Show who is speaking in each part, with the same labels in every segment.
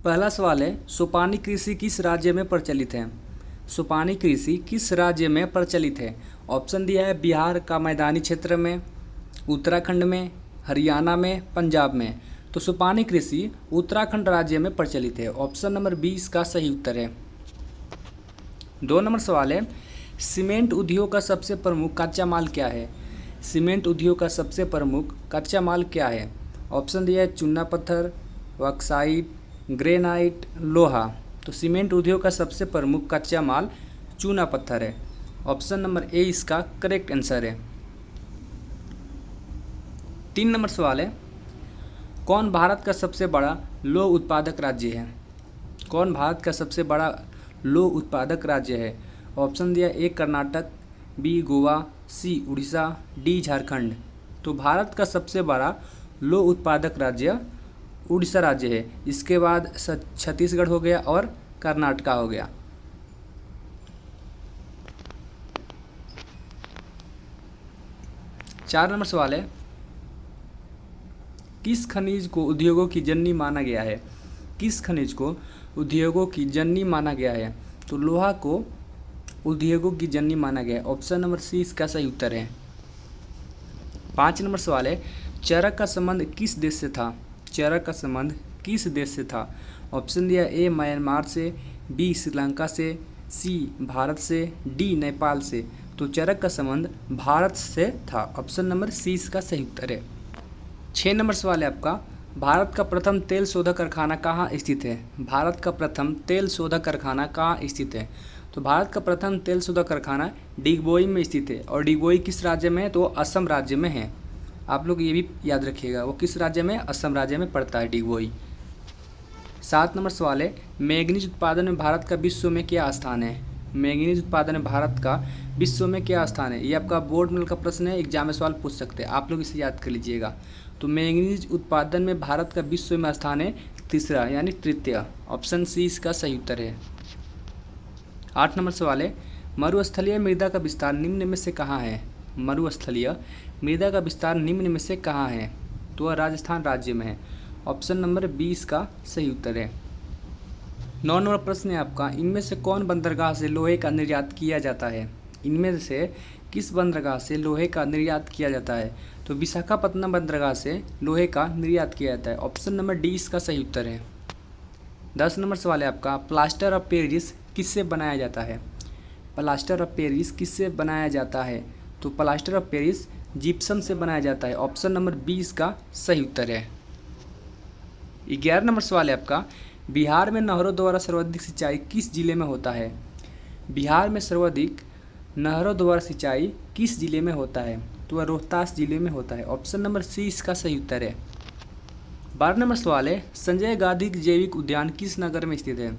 Speaker 1: पहला सवाल है, सोपानी कृषि किस राज्य में प्रचलित है? सोपानी कृषि किस राज्य में प्रचलित है? ऑप्शन दिया है बिहार का मैदानी क्षेत्र में, उत्तराखंड में, हरियाणा में, पंजाब में। तो सोपानी कृषि उत्तराखंड राज्य में प्रचलित है। ऑप्शन नंबर 20 का सही उत्तर है। 2 नंबर सवाल है, सीमेंट उद्योग का सबसे प्रमुख कच्चा माल क्या है? सीमेंट उद्योग का सबसे प्रमुख कच्चा माल क्या है? ऑप्शन दिया है चूना पत्थर, बॉक्साइट, ग्रेनाइट, लोहा। तो सीमेंट उद्योग का सबसे प्रमुख कच्चा माल चूना पत्थर है। ऑप्शन नंबर ए इसका करेक्ट आंसर है। 3 नंबर सवाल है, कौन भारत का सबसे बड़ा लौह उत्पादक राज्य है? कौन भारत का सबसे बड़ा लौह उत्पादक राज्य है? ऑप्शन दिया ए कर्नाटक, बी गोवा, सी उड़ीसा, डी झारखंड। तो भारत का सबसे बड़ा लौह उत्पादक राज्य उड़ीसा राज्य है। इसके बाद छत्तीसगढ़ हो गया और कर्नाटका हो गया। चार नंबर सवाल है, किस खनिज को उद्योगों की जननी माना गया है? किस खनिज को उद्योगों की जननी माना गया है? तो लोहा को उद्योगों की जननी माना गया है। ऑप्शन नंबर सी इसका सही उत्तर है। 5 नंबर सवाल है, चरक का संबंध किस देश से था? चरक का संबंध किस देश से था? ऑप्शन दिया ए म्यांमार से, बी श्रीलंका से, सी भारत से, डी नेपाल से। तो चरक का संबंध भारत से था। ऑप्शन नंबर सी इसका सही उत्तर है। 6 नंबर सवाल है आपका, भारत का प्रथम तेल शोधक कारखाना कहाँ स्थित है? भारत का प्रथम तेल शोधक कारखाना कहाँ स्थित है? तो भारत का प्रथम तेल शोधक कारखाना डिगबोई में स्थित है। और डिगबोई किस राज्य में है? तो असम राज्य में है। आप लोग ये भी याद रखिएगा, वो किस राज्य में? असम राज्य में पड़ता है डिगबोई। 7 नंबर सवाल है, मैंगनीज उत्पादन में भारत का विश्व में क्या स्थान है? मैंगनीज उत्पादन में भारत का विश्व में क्या स्थान है? ये आपका बोर्ड में का प्रश्न है, एग्जाम में सवाल पूछ सकते हैं, आप लोग इसे याद कर लीजिएगा। तो मैंगनीज उत्पादन में भारत का विश्व में स्थान है तीसरा यानी तृतीय। ऑप्शन सी इसका सही उत्तर है। 8 नंबर सवाल है, मरुस्थलीय मृदा का विस्तार निम्न में से कहाँ है? मरुस्थलीय मृदा का विस्तार निम्न में से कहाँ है? तो वह राजस्थान राज्य में है। ऑप्शन नंबर 20 का सही उत्तर है। 9 नंबर प्रश्न है आपका, इनमें से कौन बंदरगाह से लोहे का निर्यात किया जाता है? इनमें से किस बंदरगाह से लोहे का निर्यात किया जाता है? तो विशाखापत्तनम बंदरगाह से लोहे का निर्यात किया जाता है। ऑप्शन नंबर डी इसका सही उत्तर है। 10 नंबर सवाल है आपका, प्लास्टर ऑफ पेरिस किससे बनाया जाता है? प्लास्टर ऑफ पेरिस किससे बनाया जाता है? तो प्लास्टर ऑफ पेरिस जिप्सम से बनाया जाता है। ऑप्शन नंबर 20 का सही उत्तर है। 11 नंबर सवाल है आपका, बिहार में नहरों द्वारा सर्वाधिक सिंचाई किस जिले में होता है? बिहार में सर्वाधिक नहरों द्वारा सिंचाई किस जिले में होता है? तो वह रोहतास जिले में होता है। ऑप्शन नंबर सी इसका सही उत्तर है। 12 नंबर सवाल है, संजय गांधी जैविक उद्यान किस नगर में स्थित है?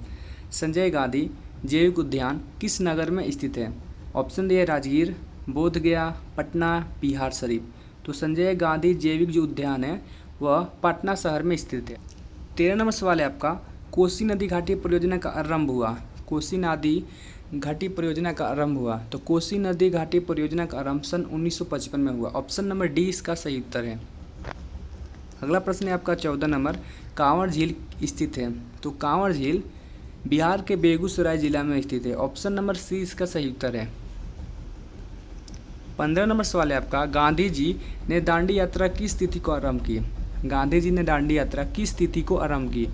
Speaker 1: संजय गांधी जैविक उद्यान किस नगर में स्थित है? ऑप्शन दिए राजगीर, बोधगया, पटना, बिहार शरीफ। तो संजय गांधी जैविक जो उद्यान है वह पटना शहर में स्थित है। 13 नंबर सवाल है आपका, कोसी नदी घाटी परियोजना का आरंभ हुआ? कोसी नदी घाटी परियोजना का आरंभ हुआ। तो कोसी नदी घाटी परियोजना का आरंभ सन 1955 में हुआ। ऑप्शन नंबर डी इसका सही उत्तर है। अगला प्रश्न है आपका 14 नंबर, कांवर झील स्थित है? तो कांवर झील बिहार के बेगूसराय जिला में स्थित है। ऑप्शन नंबर सी इसका सही उत्तर है। 15 नंबर सवाल है आपका, गांधी जी ने दांडी यात्रा किस तिथि को आरंभ की? गांधी जी ने दांडी यात्रा किस तिथि को आरंभ की?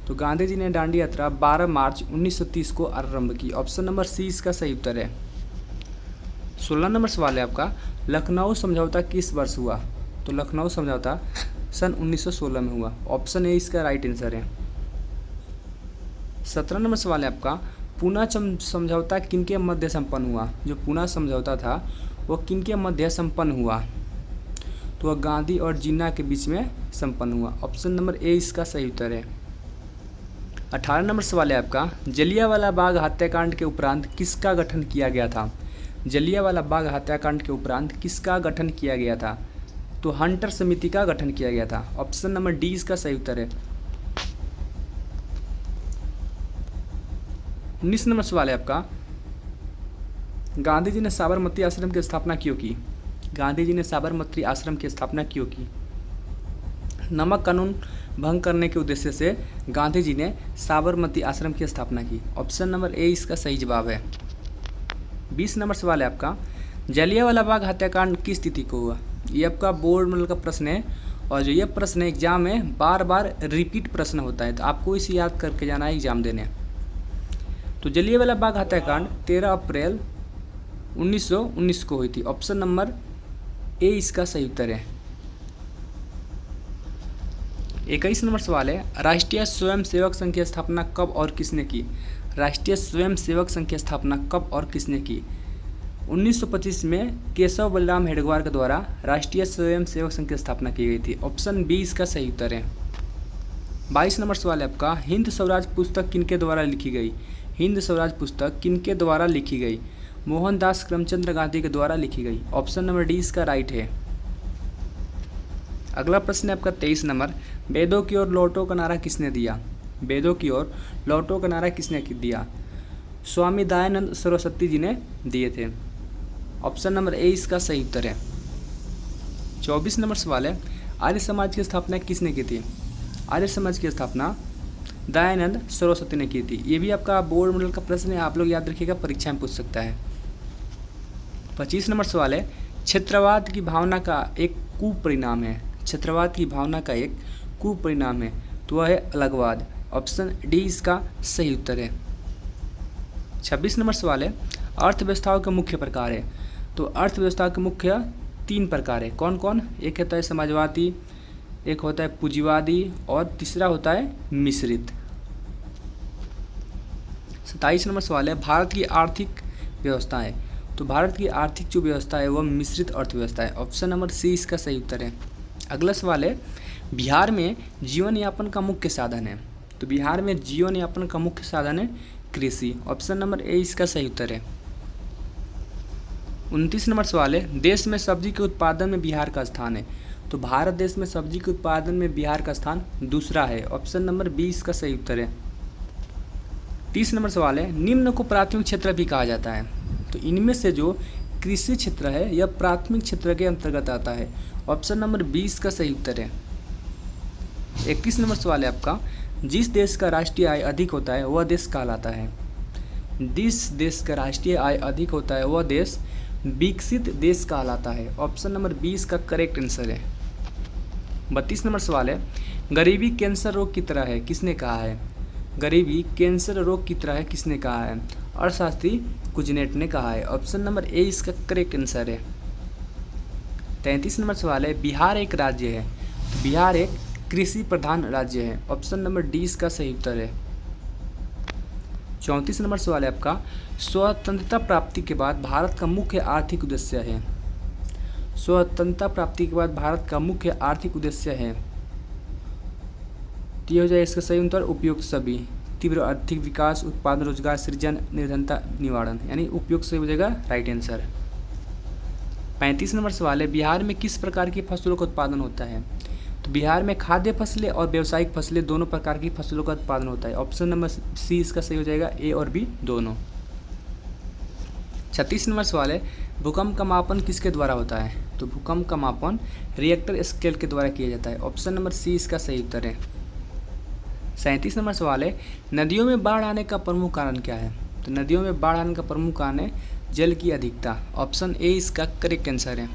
Speaker 1: तो गांधी जी ने दांडी यात्रा 12 मार्च 1930 को आरंभ की। ऑप्शन नंबर सी इसका सही उत्तर है। 16 नंबर सवाल है आपका, लखनऊ समझौता किस वर्ष हुआ? तो लखनऊ समझौता सन 1916 में हुआ। ऑप्शन ए इसका राइट आंसर है। 17 नंबर सवाल है आपका, पूना समझौता किनके मध्य संपन्न हुआ? जो पूना समझौता था वह किनके मध्य संपन्न हुआ? तो वह गांधी और जिन्ना के बीच में संपन्न हुआ। ऑप्शन नंबर ए इसका सही उत्तर है। 18 नंबर सवाल है आपका, जलियांवाला बाग हत्याकांड के उपरांत किसका गठन किया गया था? जलियांवाला बाग हत्याकांड के उपरांत किसका गठन किया गया था? तो हंटर समिति का गठन किया गया था। ऑप्शन नंबर डी इसका सही उत्तर है। 19 नंबर सवाल है आपका, गांधी जी ने साबरमती आश्रम की स्थापना क्यों की? गांधी जी ने साबरमती आश्रम की स्थापना क्यों की? नमक कानून भंग करने के उद्देश्य से गांधी जी ने साबरमती आश्रम की स्थापना की। ऑप्शन नंबर ए इसका सही जवाब है। 20 नंबर सवाल है आपका, जलियांवाला बाग हत्याकांड किस तिथि को हुआ? ये आपका बोर्ड मॉडल का प्रश्न है और जो ये प्रश्न एग्जाम में बार बार रिपीट प्रश्न होता है, तो आपको इसे याद करके जाना है एग्जाम देने। तो जलियांवाला बाग हत्याकांड 13 अप्रैल 1919 को हुई थी। ऑप्शन नंबर ए इसका सही उत्तर है। 21 नंबर सवाल है, राष्ट्रीय स्वयंसेवक संघ की स्थापना कब और किसने की? राष्ट्रीय स्वयंसेवक संघ की स्थापना कब और किसने की? 1925 में केशव बलराम हेडगेवार के द्वारा राष्ट्रीय स्वयंसेवक संघ की स्थापना की गई थी। ऑप्शन बी इसका सही उत्तर है। 22 नंबर सवाल है आपका, हिंद स्वराज पुस्तक किनके द्वारा लिखी गई? हिंद स्वराज पुस्तक किनके द्वारा लिखी गई? मोहनदास करमचंद गांधी के द्वारा लिखी गई। ऑप्शन नंबर डी इसका राइट है। अगला प्रश्न है आपका 23 नंबर, वेदों की ओर लौटो का नारा किसने दिया? वेदों की ओर लौटो का नारा किसने दिया? स्वामी दयानंद सरस्वती जी ने दिए थे। ऑप्शन नंबर ए इसका सही उत्तर है। 24 नंबर सवाल है, आर्य समाज की स्थापना किसने की थी? आर्य समाज की स्थापना दयानंद सरस्वती ने की थी। ये भी आपका बोर्ड मॉडल का प्रश्न है, आप लोग याद रखिएगा, परीक्षा में पूछ सकता है। 25 नंबर सवाल है, क्षेत्रवाद की भावना का एक कुपरिणाम है। क्षेत्रवाद की भावना का एक कुपरिणाम है, तो वह है अलगवाद। ऑप्शन डी इसका सही उत्तर है। 26 नंबर सवाल है, अर्थव्यवस्थाओं के मुख्य प्रकार है। तो अर्थव्यवस्था के मुख्य 3 प्रकार है। कौन कौन? एक होता है समाजवादी, एक होता है पूंजीवादी और तीसरा होता है मिश्रित। 27 नंबर सवाल है, भारत की आर्थिक व्यवस्था है। तो भारत की आर्थिक जो व्यवस्था है वह मिश्रित अर्थव्यवस्था है। ऑप्शन नंबर सी इसका सही उत्तर है। अगला सवाल है, बिहार में जीवन यापन का मुख्य साधन है। तो बिहार में जीवन यापन का मुख्य साधन है कृषि। ऑप्शन नंबर ए इसका सही उत्तर है। 29 नंबर सवाल है, देश में सब्जी के उत्पादन में बिहार का स्थान है। तो भारत देश में सब्जी के उत्पादन में बिहार का स्थान दूसरा है। ऑप्शन नंबर बी इसका सही उत्तर है। 30 नंबर सवाल है, निम्न को प्राथमिक क्षेत्र भी कहा जाता है। तो इनमें से जो कृषि क्षेत्र है यह प्राथमिक क्षेत्र के अंतर्गत आता है। ऑप्शन नंबर 20 का सही उत्तर है। 21 नंबर सवाल है आपका, जिस देश का राष्ट्रीय आय अधिक होता है वह देश कहलाता है। जिस देश का राष्ट्रीय आय अधिक होता है वह देश विकसित देश कहलाता है। ऑप्शन नंबर 20 का करेक्ट आंसर है। 32 नंबर सवाल है, गरीबी कैंसर रोग की तरह है, किसने कहा है? गरीबी कैंसर रोग की तरह है, किसने कहा है? अर्थशास्त्री कुजनेट ने कहा है। ऑप्शन नंबर ए इसका करेक्ट आंसर है। 33 नंबर सवाल है, बिहार एक राज्य है। तो बिहार एक कृषि प्रधान राज्य है। ऑप्शन नंबर डी इसका सही उत्तर है। 34 नंबर सवाल है आपका, स्वतंत्रता प्राप्ति के बाद भारत का मुख्य आर्थिक उद्देश्य है। स्वतंत्रता प्राप्ति के बाद भारत का मुख्य आर्थिक उद्देश्य है, तो हो जाए इसका सही उत्तर उपयुक्त सभी। तीव्र आर्थिक विकास, उत्पादन, रोजगार सृजन, निर्धनता निवारण, यानी उपयुक्त सही हो जाएगा राइट आंसर। 35 नंबर सवाल है, बिहार में किस प्रकार की फसलों का उत्पादन होता है? तो बिहार में खाद्य फसलें और व्यावसायिक फसलें दोनों प्रकार की फसलों का उत्पादन होता है। ऑप्शन नंबर सी इसका सही हो जाएगा, ए और बी दोनों। 36 नंबर सवाल है, भूकंप का मापन किसके द्वारा होता है? तो भूकंप का मापन रिएक्टर स्केल के द्वारा किया जाता है। ऑप्शन नंबर सी इसका सही उत्तर है। 37 नंबर सवाल है, नदियों में बाढ़ आने का प्रमुख कारण क्या है? तो नदियों में बाढ़ आने का प्रमुख कारण है जल की अधिकता। ऑप्शन ए इसका करेक्ट आंसर है।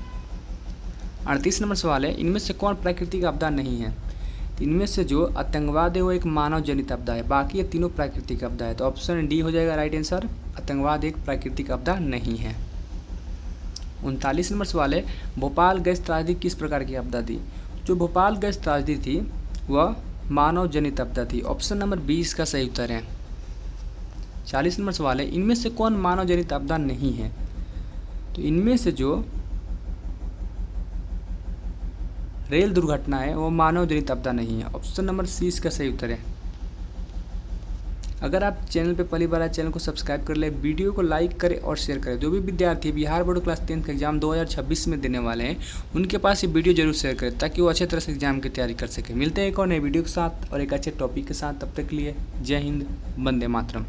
Speaker 1: 38 नंबर सवाल है, इनमें से कौन प्राकृतिक आपदा नहीं है? तो इनमें से जो आतंकवाद है वो एक मानव जनित आपदा है, बाकी ये तीनों प्राकृतिक आपदा है। तो ऑप्शन डी हो जाएगा राइट आंसर, आतंकवाद एक प्राकृतिक आपदा नहीं है। 39 नंबर सवाल है, भोपाल गैस त्रासदी किस प्रकार की आपदा थी? जो भोपाल गैस त्रासदी थी वह मानव जनित आपदा थी। ऑप्शन नंबर 20 का सही उत्तर है। 40 नंबर सवाल है, इनमें से कौन मानव जनित आपदा नहीं है? तो इनमें से जो रेल दुर्घटना है वो मानव जनित आपदा नहीं है। ऑप्शन नंबर सी इसका सही उत्तर है। अगर आप चैनल पे पहली बार आए, चैनल को सब्सक्राइब कर ले, वीडियो को लाइक करें और शेयर करें। जो भी विद्यार्थी बिहार बोर्ड क्लास 10 का एग्जाम 2026 में देने वाले हैं उनके पास ये वीडियो जरूर शेयर करें ताकि वो अच्छे तरह से एग्जाम की तैयारी कर सकें। मिलते हैं एक और नए वीडियो के साथ और एक अच्छे टॉपिक के साथ। तब तक के लिए जय हिंद, वंदे मातरम।